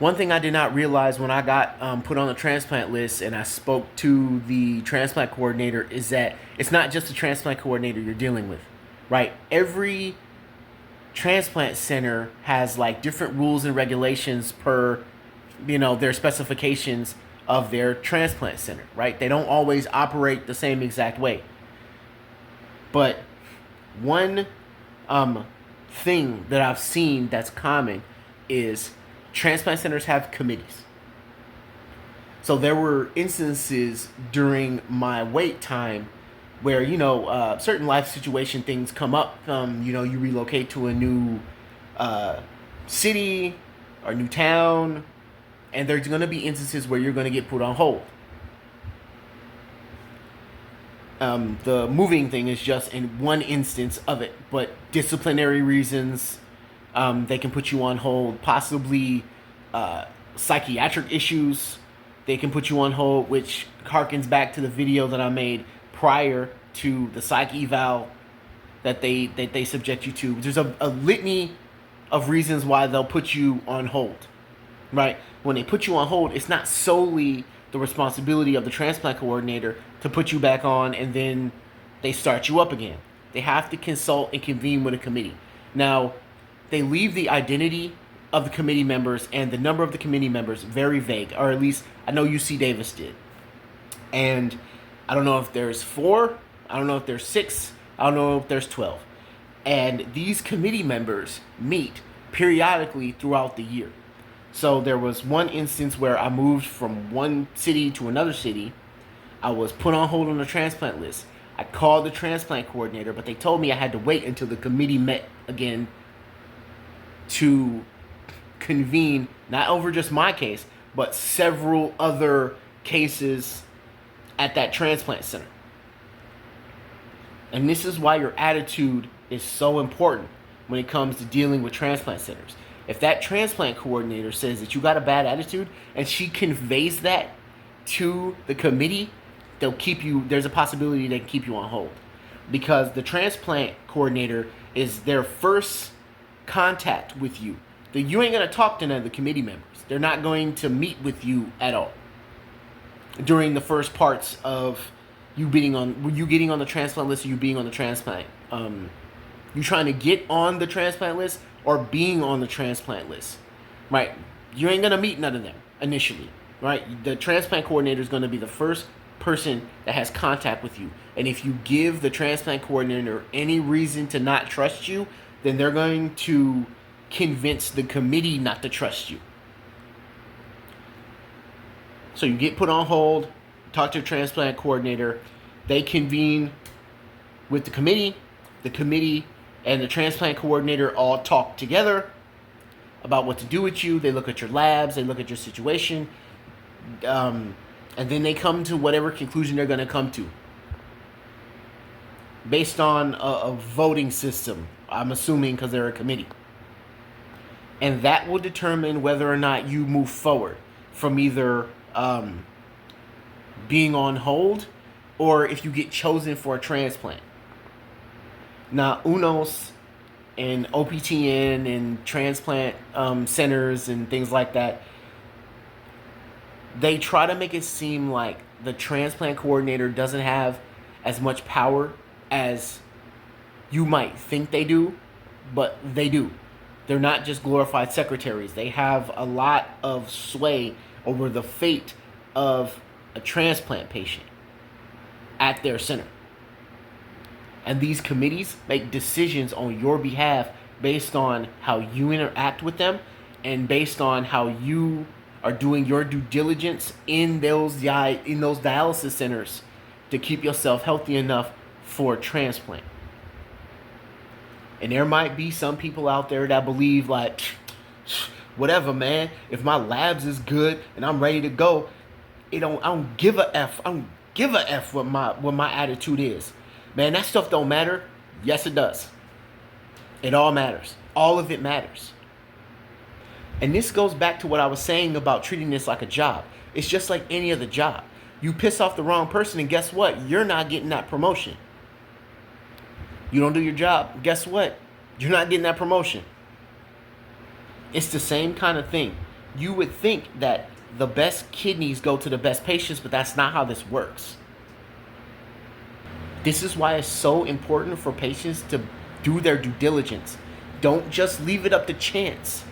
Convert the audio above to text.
One thing I did not realize when I got put on the transplant list and I spoke to the transplant coordinator is that it's not just the transplant coordinator you're dealing with, right? Every transplant center has like different rules and regulations per, their specifications of their transplant center, right? They don't always operate the same exact way. But one thing that I've seen that's common is transplant centers have committees. So there were instances during my wait time where certain life situation things come up. You relocate to a new city or new town, and there's going to be instances where you're going to get put on hold. The moving thing is just in one instance of it, but disciplinary reasons, they can put you on hold. Possibly psychiatric issues, they can put you on hold, which harkens back to the video that I made prior to the psych eval that they subject you to. There's a litany of reasons why they'll put you on hold, right? When they put you on hold, it's not solely the responsibility of the transplant coordinator to put you back on and then they start you up again. They have to consult and convene with a committee. Now, they leave the identity of the committee members and the number of the committee members very vague, or at least I know UC Davis did. And I don't know if there's 4, I don't know if there's 6, I don't know if there's 12. And these committee members meet periodically throughout the year. So there was one instance where I moved from one city to another city. I was put on hold on the transplant list. I called the transplant coordinator, but they told me I had to wait until the committee met again to convene, not over just my case, but several other cases at that transplant center. And this is why your attitude is so important when it comes to dealing with transplant centers. If that transplant coordinator says that you got a bad attitude and she conveys that to the committee, they'll keep you, there's a possibility they can keep you on hold. Because the transplant coordinator is their first contact with you. You ain't going to talk to none of the committee members. They're not going to meet with you at all during the first parts of you getting on the transplant list or you being on the transplant. You trying to get on the transplant list or being on the transplant list, right? You ain't going to meet none of them initially, right? The transplant coordinator is going to be the first person that has contact with you. And if you give the transplant coordinator any reason to not trust you, then they're going to convince the committee not to trust you. So you get put on hold, talk to a transplant coordinator, they convene with the committee and the transplant coordinator all talk together about what to do with you. They look at your labs, they look at your situation, and then they come to whatever conclusion they're going to come to based on a voting system, I'm assuming, because they're a committee. And that will determine whether or not you move forward from either being on hold or if you get chosen for a transplant. Now, UNOS and OPTN and transplant centers and things like that, they try to make it seem like the transplant coordinator doesn't have as much power as you might think they do, but they do. They're not just glorified secretaries. They have a lot of sway over the fate of a transplant patient at their center. And these committees make decisions on your behalf based on how you interact with them and based on how you are doing your due diligence in those dialysis centers to keep yourself healthy enough for a transplant. And there might be some people out there that believe like, whatever, man, if my labs is good and I'm ready to go, I don't give a F. I don't give a F what my attitude is. Man, that stuff don't matter. Yes, it does. It all matters. All of it matters. And this goes back to what I was saying about treating this like a job. It's just like any other job. You piss off the wrong person and guess what? You're not getting that promotion. You don't do your job, guess what? You're not getting that promotion. It's the same kind of thing. You would think that the best kidneys go to the best patients, but that's not how this works. This is why it's so important for patients to do their due diligence. Don't just leave it up to chance.